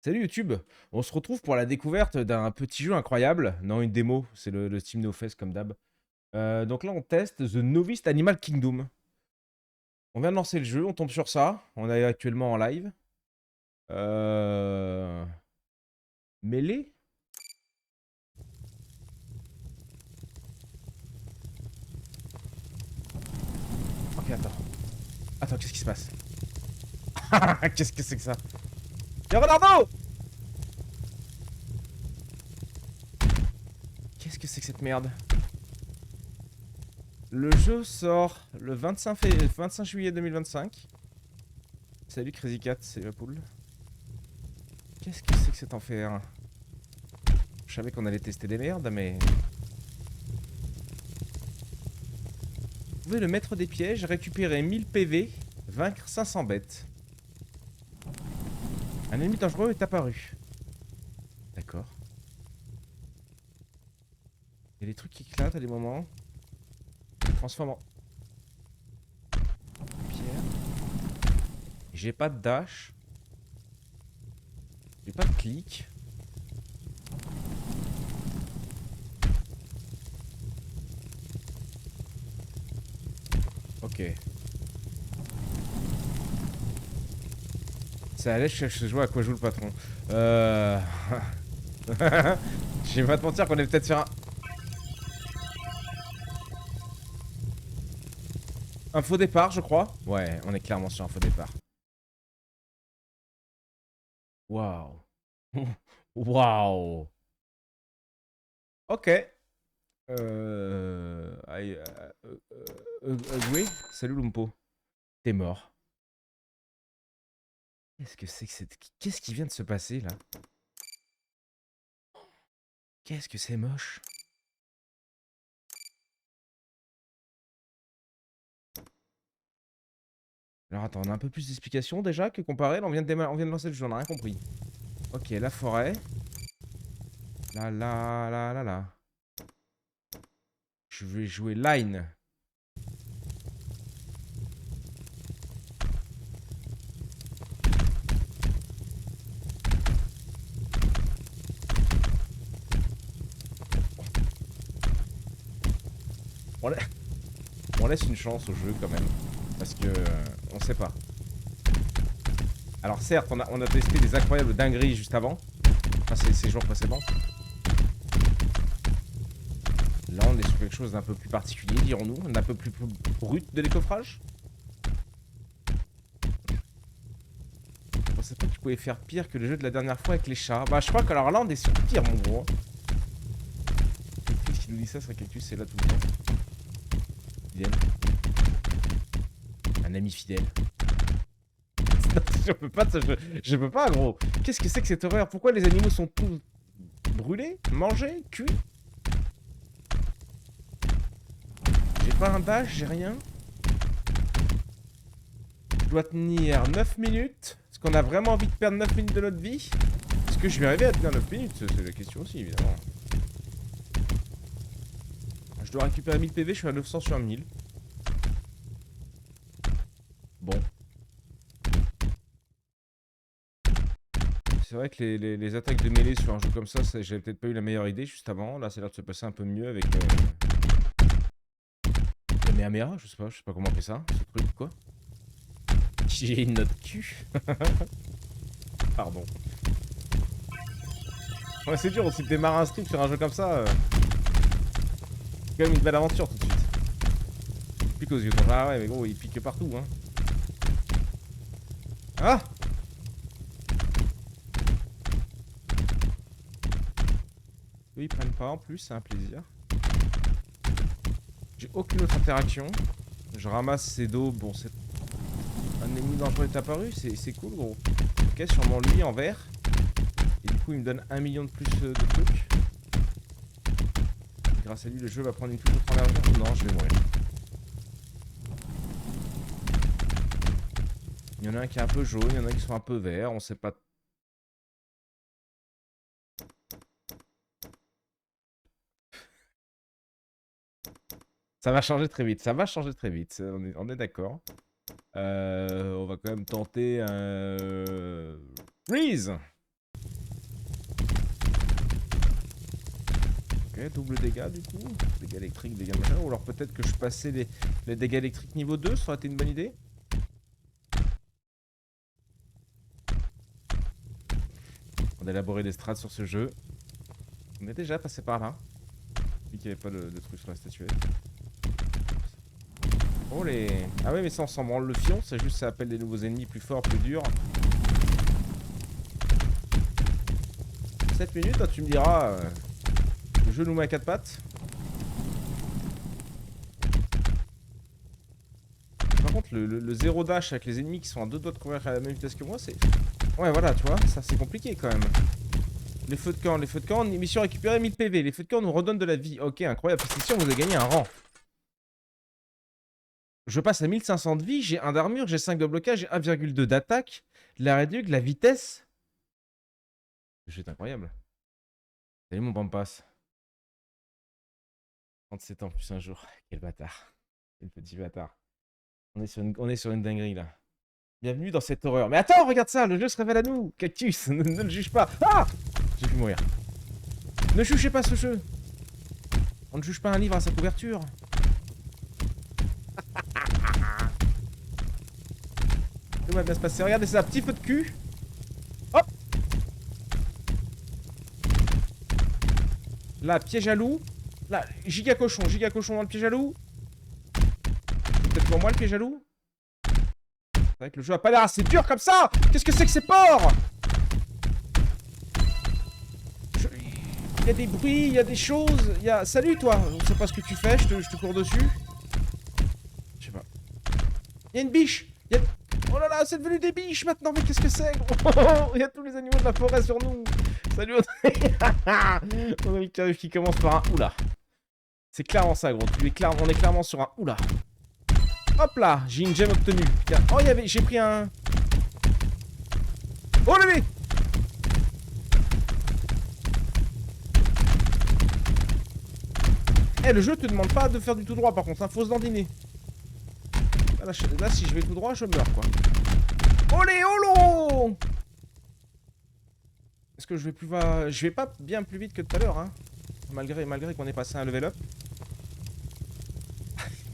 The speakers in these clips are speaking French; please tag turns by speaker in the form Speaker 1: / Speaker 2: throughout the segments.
Speaker 1: Salut YouTube, on se retrouve pour la découverte d'un petit jeu incroyable. Non, une démo, c'est le Steam No Fest comme d'hab. Donc là, on teste The Novice Animal Kingdom. On vient de lancer le jeu, on tombe sur ça. On est actuellement en live. Euh... Mêlée. Ok, attends. Attends, qu'est-ce qui se passe? Qu'est-ce que c'est que ça? Leonardo! Qu'est-ce que c'est que cette merde? Le jeu sort le 25 juillet 2025. Salut Crazy Cat, salut la poule. Qu'est-ce que c'est que cet enfer? Je savais qu'on allait tester des merdes, mais... Vous pouvez le mettre des pièges, récupérer 1000 PV, vaincre 500 bêtes. Un ennemi dangereux est apparu. D'accord. Il y a des trucs qui éclatent à des moments. Transforme en... pierre. J'ai pas de dash. J'ai pas de clic. Ok. Ça allait, je vois à quoi joue le patron. Je vais pas te mentir qu'on est peut-être sur un faux départ, je crois. Ouais, on est clairement sur un faux départ. Waouh. Waouh. Ok. Aïe, oui. Salut Lumpo. T'es mort. Qu'est-ce que c'est que cette... Qu'est-ce qui vient de se passer là? Qu'est-ce que c'est moche? Alors attends, on a un peu plus d'explications déjà que comparé. Là, on vient de lancer le jeu, on a rien compris. Ok, la forêt. Là, là, là, là, là. Je vais jouer Line. On, la... on laisse une chance au jeu quand même. Parce que... on sait pas. Alors certes, on a testé des incroyables dingueries juste avant. Enfin, ces jours précédents. Là, on est sur quelque chose d'un peu plus particulier, dirons-nous. Un peu plus brut de décoffrage. Je pensais pas que tu pouvais faire pire que le jeu de la dernière fois avec les chats. Bah, je crois que alors là, on est sur pire, mon gros. Qu'est-ce qui nous dit ça sur Cactus? C'est là tout le temps. Fidèle. Un ami fidèle. Non, je peux pas, je peux pas, gros. Qu'est-ce que c'est que cette horreur? Pourquoi les animaux sont tous brûlés, mangés, cuits? J'ai pas un dash, j'ai rien. Je dois tenir 9 minutes. Est-ce qu'on a vraiment envie de perdre 9 minutes de notre vie? Est-ce que je vais arriver à tenir 9 minutes? C'est la question aussi, évidemment. Je dois récupérer 1000 PV, je suis à 900 sur 1000. Bon. C'est vrai que les attaques de mêlée sur un jeu comme ça, j'avais peut-être pas eu la meilleure idée juste avant. Là, ça a l'air de se passer un peu mieux avec... Kamehameha, je sais pas comment on fait ça, ce truc, quoi. J'ai une note cul. Pardon. Ouais, c'est dur aussi de démarrer un stream sur un jeu comme ça. C'est quand même une belle aventure tout de suite. Il pique aux yeux. Ah ouais, mais gros, il pique partout, hein. Ah! Eux, ils prennent pas en plus, c'est un plaisir. J'ai aucune autre interaction. Je ramasse ces dos. Bon, c'est... Un ennemi dangereux est apparu, c'est cool, gros. Ok, sûrement lui en vert. Et du coup, il me donne 1 million de plus de trucs. Grâce à lui, le jeu va prendre une toute autre envergure. Non, je vais mourir. Il y en a un qui est un peu jaune, il y en a qui sont un peu verts, on sait pas. Ça va changer très vite, ça va changer très vite, on est d'accord. On va quand même tenter un... Freeze! Ok, double dégâts du coup. Dégâts électriques, dégâts machin. Ou alors peut-être que je passais les dégâts électriques niveau 2, ça aurait été une bonne idée. On a élaboré des strats sur ce jeu. On est déjà passé par là. Vu qu'il n'y avait pas de truc sur la statuette. Oh les... Ah ouais mais ça on s'en branle le fion, c'est juste ça appelle des nouveaux ennemis plus forts, plus durs. 7 minutes, hein, tu me diras... le jeu nous met à 4 pattes. Par contre le zéro dash avec les ennemis qui sont à 2 doigts de courir à la même vitesse que moi, c'est... Ouais voilà, tu vois, ça c'est compliqué quand même. Les feux de camp, mission récupérée 1000 PV. Les feux de camp nous redonnent de la vie. Ok, incroyable, parce qu'ici on vous a gagné un rang. Je passe à 1500 de vie, j'ai 1 d'armure, j'ai 5 de blocage, j'ai 1,2 d'attaque, la réduc, la vitesse. C'est incroyable. Salut mon Pampas. 37 ans plus un jour. Quel bâtard. Quel petit bâtard. On est sur une dinguerie là. Bienvenue dans cette horreur. Mais attends, regarde ça, le jeu se révèle à nous. Cactus, ne le juge pas. Ah! J'ai pu mourir. Ne jugez pas ce jeu. On ne juge pas un livre à sa couverture. Tout va bien se passer. Regardez ça, petit feu de cul. Hop! Là, piège à loup. Là, giga cochon dans le piège à loup. Peut-être pour moi le piège à loup. C'est vrai que le jeu a pas l'air assez dur comme ça. Qu'est-ce que c'est que ces porcs? Il y a des bruits, il y a des choses. Il y a... Salut toi. Je sais pas ce que tu fais, je te cours dessus. Je sais pas. Il y a une biche. Il y a... Oh là là, c'est devenu des biches maintenant. Mais qu'est-ce que c'est? Il y a tous les animaux de la forêt sur nous. Salut Audrey. Mon ami qui commence par un oula. C'est clairement ça gros. On est clairement sur un oula. Hop là, j'ai une gemme obtenue. Oh, j'ai pris un... Oh le mec. Eh, le jeu te demande pas de faire du tout droit par contre, hein, faut se dandiner. Là, si je vais tout droit, je meurs quoi. Olé, holo. Est-ce que je vais je vais pas bien plus vite que tout à l'heure, hein. Malgré qu'on ait passé un level up.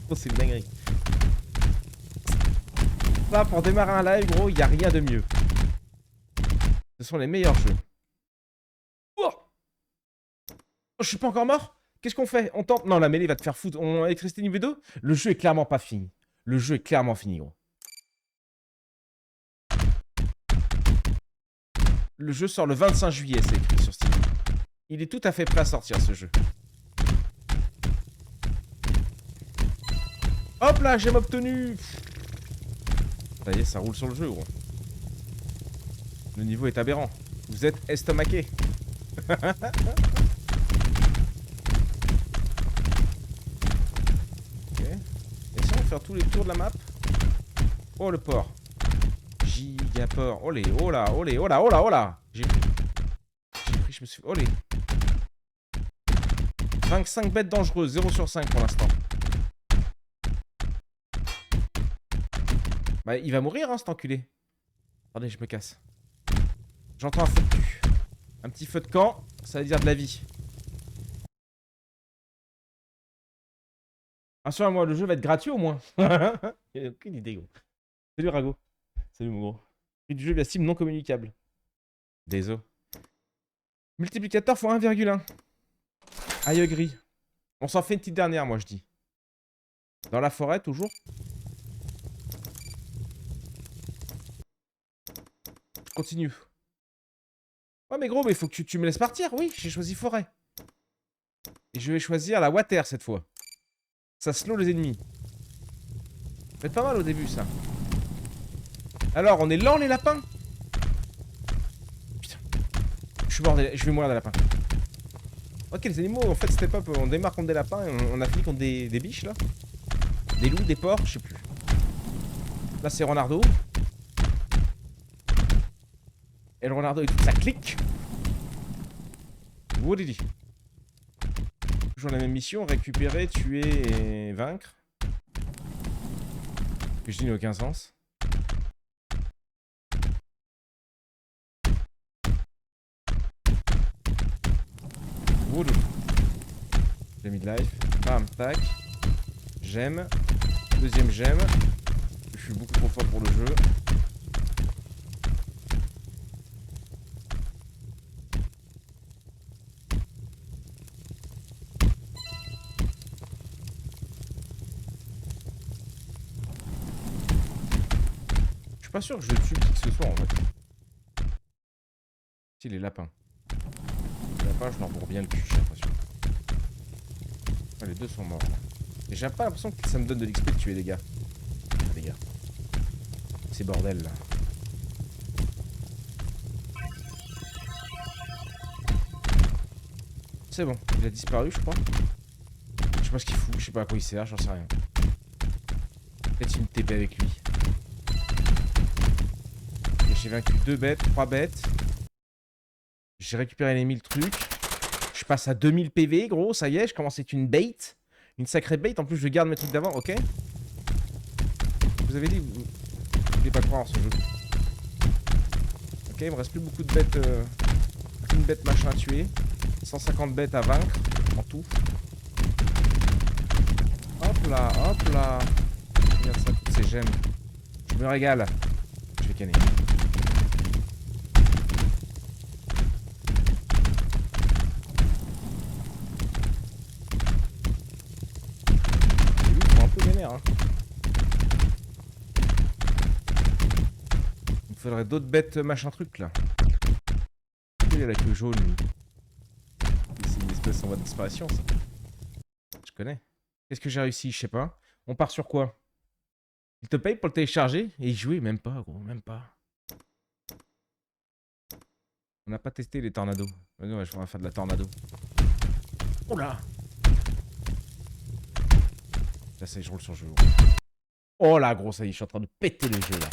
Speaker 1: Oh, c'est une dinguerie. Ça, pour démarrer un live, gros, il n'y a rien de mieux. Ce sont les meilleurs jeux. Oh, je suis pas encore mort? Qu'est-ce qu'on fait? On tente... Non, la mêlée va te faire foutre. On a électricité niveau 2? Le jeu est clairement pas fini. Le jeu est clairement fini, gros. Le jeu sort le 25 juillet, c'est écrit sur Steam. Il est tout à fait prêt à sortir, ce jeu. Hop là, j'ai obtenu. Ça y est, ça roule sur le jeu, gros. Le niveau est aberrant. Vous êtes estomaqué. Faire tous les tours de la map. Oh le porc. Giga porc. Olé, oh là, olé, oh là, oh là, oh là. J'ai pris, je me suis... Olé. 25 bêtes dangereuses, 0 sur 5 pour l'instant. Bah il va mourir hein cet enculé. Attendez, je me casse. J'entends un feu de cul. Un petit feu de camp, ça veut dire de la vie. Rassure-moi, le jeu va être gratuit au moins. Il n'y a aucune idée, gros. Salut Rago. Salut mon gros. Prix du jeu via Steam non communicable. Désolé. Multiplicateur x 1,1. Aïe gris. On s'en fait une petite dernière, moi je dis. Dans la forêt, toujours. Je continue. Ouais mais gros, mais faut que tu me laisses partir. Oui, j'ai choisi forêt. Et je vais choisir la water cette fois. Ça slow les ennemis. Ça fait pas mal au début ça. Alors on est lent les lapins. Putain. Je suis mort, je vais mourir des lapins. Ok les animaux en fait step up. On démarre contre des lapins et on a fini contre des biches là. Des loups, des porcs, je sais plus. Là c'est Ronardo. Et le Ronardo ça clique. Woodidi. Toujours la même mission, récupérer, tuer et vaincre. Que je dis n'a aucun sens. Wood. J'ai mis de life. Bam, tac. J'aime. Deuxième j'aime. Je suis beaucoup trop fort pour le jeu. Je suis pas sûr que je tue qui que ce soit en fait. Si, les lapins. Les lapins, je leur bourre bien le cul, j'ai l'impression. Ah, les deux sont morts. Et j'ai pas l'impression que ça me donne de l'XP de tuer les gars. Ah, les gars. C'est bordel là. C'est bon, il a disparu je crois. Je sais pas ce qu'il fout, je sais pas à quoi il sert, j'en sais rien. Peut-être une TP avec lui. Et j'ai vaincu 2 bêtes, 3 bêtes. J'ai récupéré les 1000 trucs. Je passe à 2000 PV gros, ça y est, je commence à être une bait. Une sacrée bait, en plus je garde mes trucs d'avant, ok. Vous avez dit, vous voulez pas croire en ce jeu. Ok, il me reste plus beaucoup de bêtes. Une bête machin à tuer. 150 bêtes à vaincre, en tout. Hop là, hop là. Regarde ça, toutes ces gemmes. Je me régale. Je vais canner. Ils font un peu vénère, hein. Il me faudrait d'autres bêtes machin truc là. Il a la queue jaune lui. C'est une espèce en voie de disparition ça. Je connais. Qu'est-ce que j'ai réussi? Je sais pas. On part sur quoi? Il te paye pour le télécharger et y jouer? Même pas gros, même pas. On n'a pas testé les tornados. Non, je vais faire de la tornado. Oh là! Là ça y est, je roule sur le jeu. Oh là gros, ça y est, je suis en train de péter le jeu là.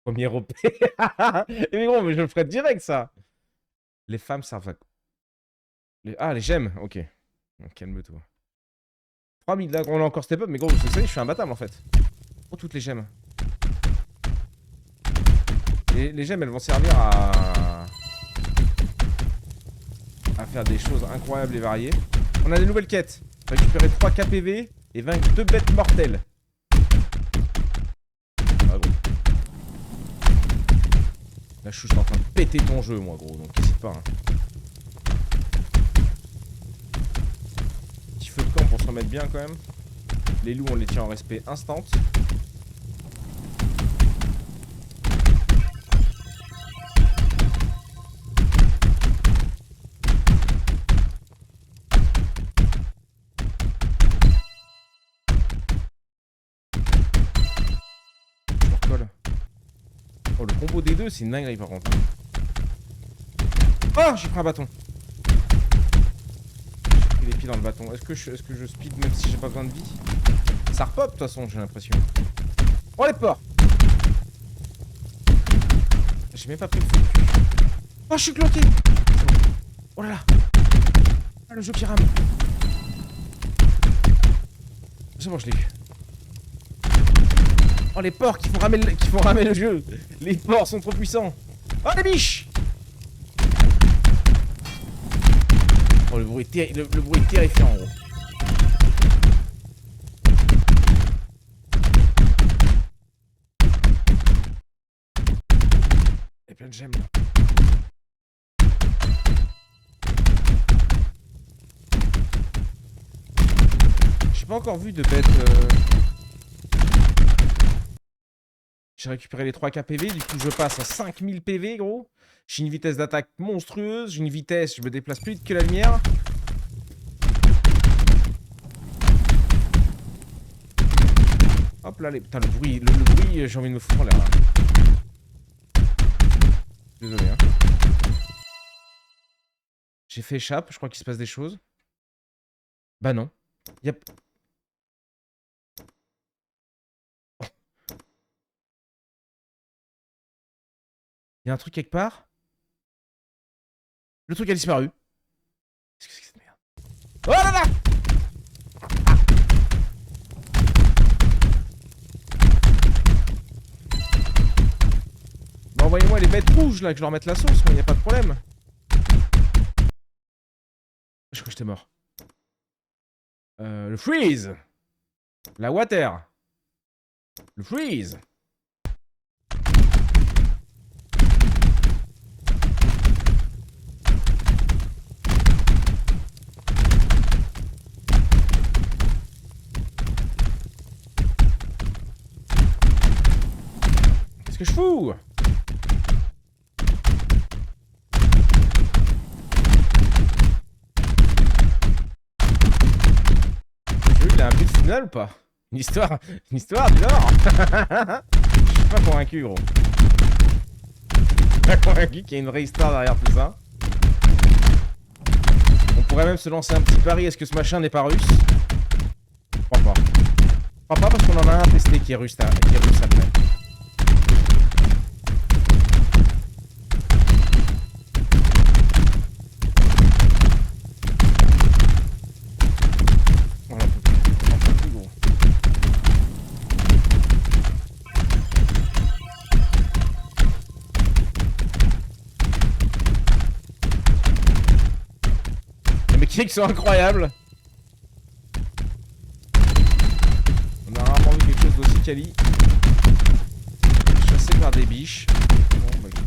Speaker 1: Premier OP. Mais gros, mais je le ferai direct ça. Les femmes servent à... Ah, les gemmes, ok. Calme-toi. 3000, là, on a encore step up, mais gros, vous savez, je suis imbattable en fait. Oh, toutes les gemmes. Les gemmes, elles vont servir à faire des choses incroyables et variées. On a des nouvelles quêtes. Récupérer 3 KPV et vaincre 2 bêtes mortelles. Ah, gros. Là, je suis en train de péter ton jeu, moi, gros, donc n'hésite pas. Hein. Petit feu de camp pour se remettre bien, quand même. Les loups, on les tient en respect instant. Je me recolle. Oh, le combo des deux, c'est une dinguerie, par contre. Oh, j'ai pris un bâton. J'ai pris les pieds dans le bâton. Est-ce que je speed même si j'ai pas besoin de vie? Ça repop de toute façon, j'ai l'impression. Oh les porcs! J'ai même pas pris le feu. Oh, je suis cloqué! Oh là là! Ah, le jeu qui rame. C'est bon, je l'ai eu. Oh les porcs qui font ramer le jeu! Les porcs sont trop puissants! Oh les biches! Oh le bruit est terrifiant en gros. Il y a plein de gemmes là. J'ai pas encore vu de bêtes. J'ai récupéré les 3 KPV, du coup je passe à 5000 PV gros. J'ai une vitesse d'attaque monstrueuse, j'ai une vitesse, je me déplace plus vite que la lumière. Hop là, putain le bruit, j'ai envie de me foutre en l'air là. Désolé hein. J'ai fait échappe, je crois qu'il se passe des choses. Bah non. Yep. Il y a un truc quelque part. Le truc a disparu. Qu'est-ce que c'est que cette merde? Oh là là! Bah envoyez-moi les bêtes rouges là, que je leur mette la sauce, moi, y a pas de problème. Je crois que j'étais mort. Le freeze. La water. Le freeze. Qu'est-ce que je fous? Le jeu, il a un but final ou pas? Une histoire du Nord. Je suis pas convaincu, gros. Pas convaincu qu'il y ait une vraie histoire derrière tout ça. On pourrait même se lancer un petit pari. Est-ce que ce machin n'est pas russe? Je crois pas. Je crois pas parce qu'on en a un testé qui est russe, après. Les mécaniques sont incroyables. On a rarement vu quelque chose d'aussi quali. Chassé par des biches. Bon, bah écoute.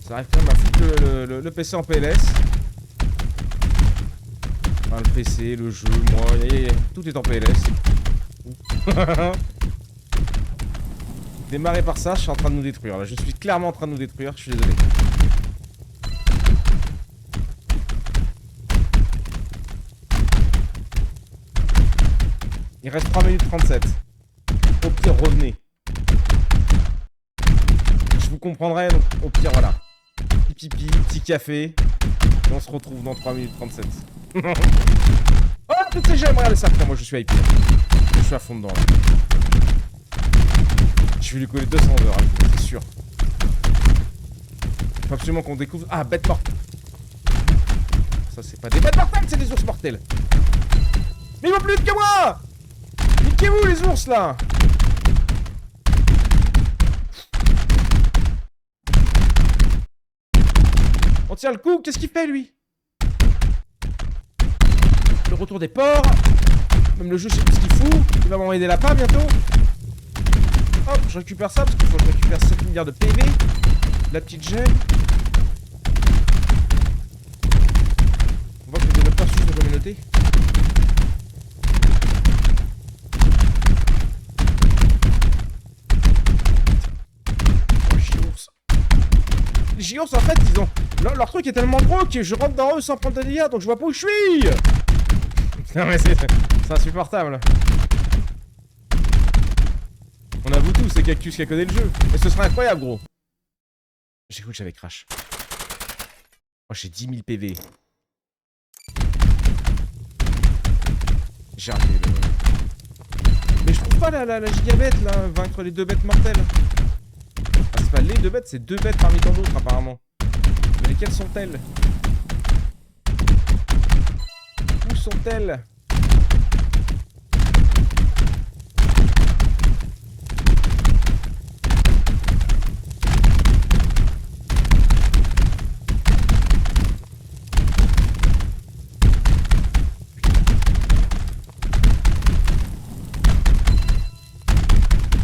Speaker 1: Ça arrive quand même à foutre le PC en PLS. Enfin, le PC, le jeu, moi, tout est en PLS. Démarré par ça, je suis en train de nous détruire. Là, je suis clairement en train de nous détruire, je suis désolé. Il reste 3 minutes 37. Au pire, revenez. Je vous comprendrai, donc au pire, voilà. Petit pipi, petit café. Et on se retrouve dans 3 minutes 37. Oh, toutes ces gemmes, regardez ça. Putain, moi je suis hypé. Je suis à fond dedans, là. Je vais lui coller 200 heures, c'est sûr. Faut absolument qu'on découvre... Ah, bête mortelle. Ça, c'est pas des bêtes mortelles, c'est des ours mortels. Mais ils vont plus vite que moi! Niquez-vous, les ours, là! On tient le coup, qu'est-ce qu'il fait, lui? Le retour des porcs. Même le jeu, je sais plus ce qu'il fout. Il va m'envoyer des lapins, bientôt. Hop, je récupère ça, parce qu'il faut que je récupère 7 milliards de PV. La petite gemme. On voit que le développeur suit la communauté. Les Gios, en fait, ils ont... Leur truc est tellement gros que je rentre dans eux sans prendre de dégâts, donc je vois pas où je suis. Non mais c'est insupportable. On avoue tout, c'est Cactus qui a codé le jeu. Mais ce serait incroyable, gros. J'ai cru que j'avais crash. Oh, j'ai 10 000 PV. J'ai raté le... Mais je trouve pas la gigabête, là, vaincre les 2 bêtes mortelles. Ah, c'est pas les 2 bêtes, c'est 2 bêtes parmi tant d'autres, apparemment. Mais lesquelles sont-elles? Où sont-elles?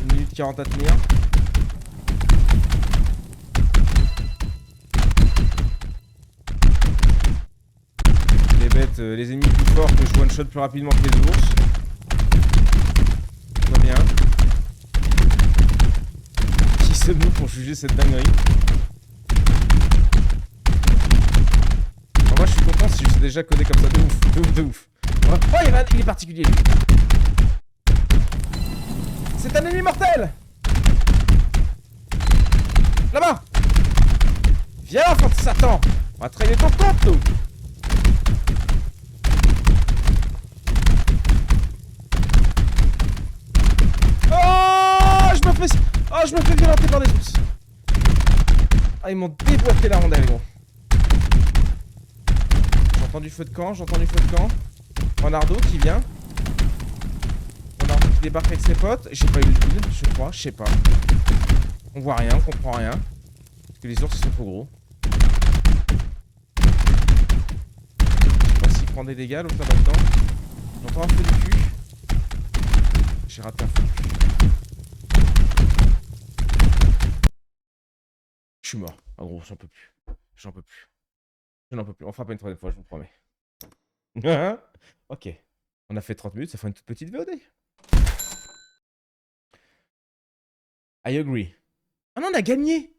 Speaker 1: Une minute 40 à tenir. Les ennemis plus forts que je one-shot plus rapidement que les ours. Tout va bien. Qui sommes-nous pour juger cette dinguerie? Alors moi je suis content si je sais déjà coder comme ça, de ouf, de ouf, de ouf. Oh, il est particulier lui. C'est un ennemi mortel. Là-bas. Viens enfant de Satan. On va traîner ton compte nous. Oh, je me fais violenter par des ours. Ah, ils m'ont déboîté la rondelle, gros. J'entends du feu de camp, Renardo qui vient. Renardo qui débarque avec ses potes. J'ai pas eu le deal, je crois, je sais pas. On voit rien, on comprend rien. Parce que les ours ils sont trop gros. Je sais pas s'ils prend des dégâts, l'autre là-bas dedans. J'entends un feu du cul. J'ai raté un feu du cul. Je suis mort. En gros, j'en peux plus. J'en peux plus. Je n'en peux plus. On fera pas une troisième fois, je vous promets. Ok. On a fait 30 minutes, ça fait une toute petite VOD. I agree. Ah non, on a gagné!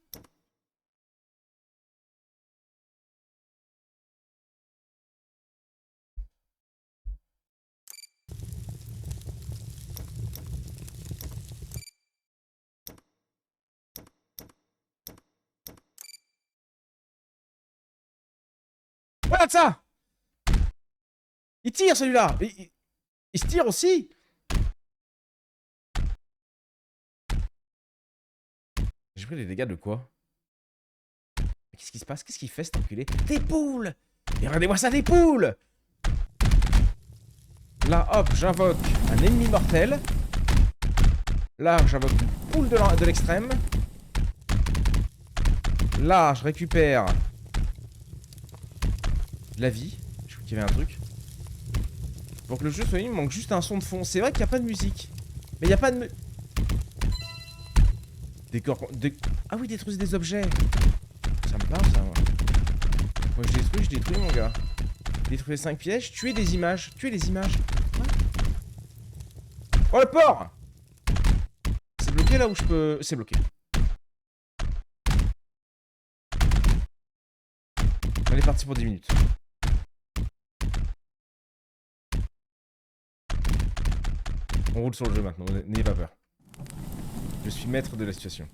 Speaker 1: Regarde ça! Il tire celui-là! Il se tire aussi! J'ai pris les dégâts de quoi? Qu'est-ce qui se passe? Qu'est-ce qu'il fait cet enculé? Des poules! Et regardez-moi ça, des poules! Là, hop, j'invoque un ennemi mortel. Là, j'invoque une poule de l'extrême. Là, je récupère la vie. Je crois qu'il y avait un truc. Pour que le jeu soit il manque juste un son de fond. C'est vrai qu'il n'y a pas de musique. Mais il n'y a pas de... Ah oui, détruire des objets. Ça me parle, ça, moi. Moi, je détruis, mon gars. Détruire 5 pièges, tuer des images. Tuer les images. Oh, le porc! C'est bloqué là où je peux... C'est bloqué. On est parti pour 10 minutes. On roule sur le jeu maintenant, n'ayez pas peur. Je suis maître de la situation.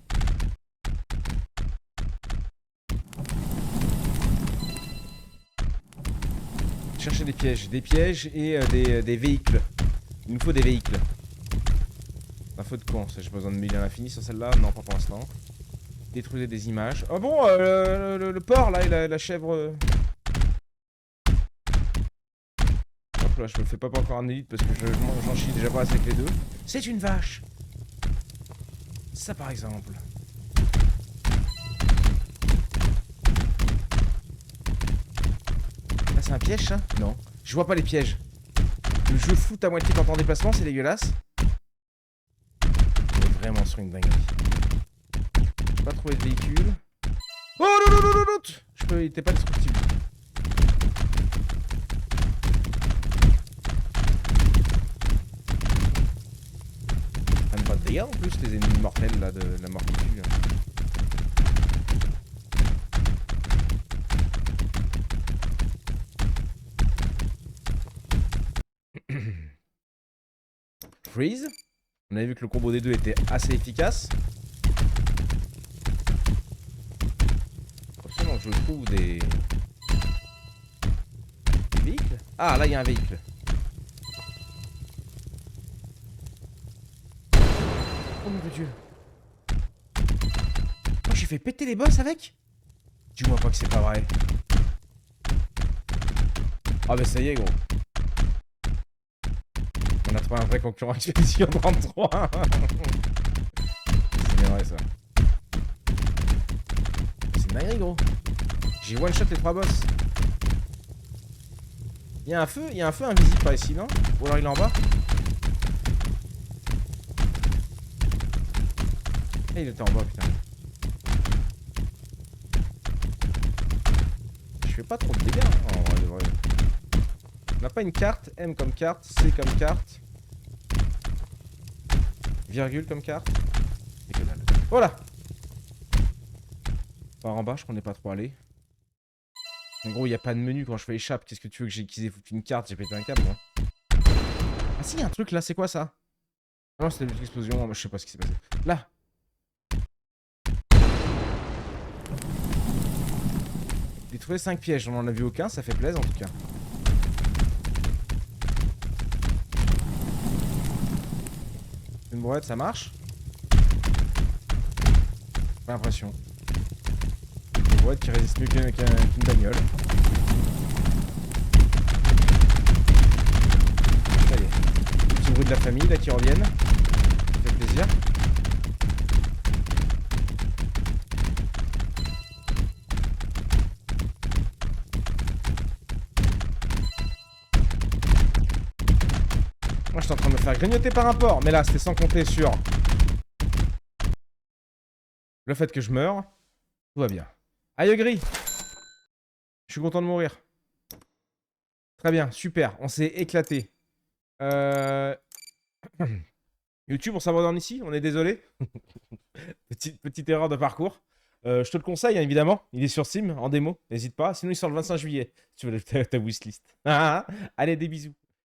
Speaker 1: Chercher des pièges et des véhicules. Il nous faut des véhicules. Un feu de camp, ça j'ai besoin de 1000 à l'infini sur celle-là. Non, pas pour l'instant. Détruisez des images. Oh bon, le porc là, et la chèvre. Hop là, je me fais pas encore un élite parce que j'en chie déjà pas assez avec les deux. C'est une vache. Ça par exemple. Là c'est un piège ça? Non. Je vois pas les pièges. Le jeu fout à moitié quand t'es en déplacement, c'est dégueulasse. On est vraiment sur une dinguerie. J'ai pas trouvé de véhicule. Oh non non non non non! Il était pas destructible. Ça me pas de dégâts en plus les ennemis mortels là de la mort qui tue. Freeze. On avait vu que le combo des deux était assez efficace. Forcément, je trouve des véhicules. Ah, là, il y a un véhicule. Oh mon dieu. Oh, j'ai fait péter les boss avec? Dis-moi pas que c'est pas vrai. Ah, bah ça y est, gros. On a trouvé un vrai concurrent Expédition 33. C'est bien vrai ça. C'est une dinguerie gros. J'ai one shot les 3 boss. Il y a un feu invisible par ici, non? Ou alors il est en bas? Ah, il était en bas, putain. Je fais pas trop de dégâts, hein, en vrai de vrai. On n'a pas une carte, M comme carte, C comme carte. Virgule comme carte. Et que dalle. Voilà. Par en bas, je connais pas trop aller. En gros, il n'y a pas de menu quand je fais échappe. Qu'est-ce que tu veux qu'ils aient foutu une carte? J'ai pété un câble, moi. Ah si, il y a un truc là, c'est quoi ça? Ah non, c'était une explosion. Moi, je sais pas ce qui s'est passé. Là. J'ai trouvé 5 pièges. On en a vu aucun, ça fait plaisir en tout cas. Une brouette, ça marche? J'ai l'impression. Une brouette qui résiste mieux qu'une bagnole. Ça y est. Petit bruit de la famille là qui reviennent. Ça fait plaisir. Moi, j'étais en train de me faire grignoter par un porc. Mais là, c'était sans compter sur le fait que je meure. Tout va bien. Aïe, gris. Je suis content de mourir. Très bien, super. On s'est éclaté. YouTube, on s'abandonne ici. On est désolé. petite erreur de parcours. Je te le conseille, hein, évidemment. Il est sur Steam, en démo. N'hésite pas. Sinon, il sort le 25 juillet. Si tu veux ta wishlist. Allez, des bisous.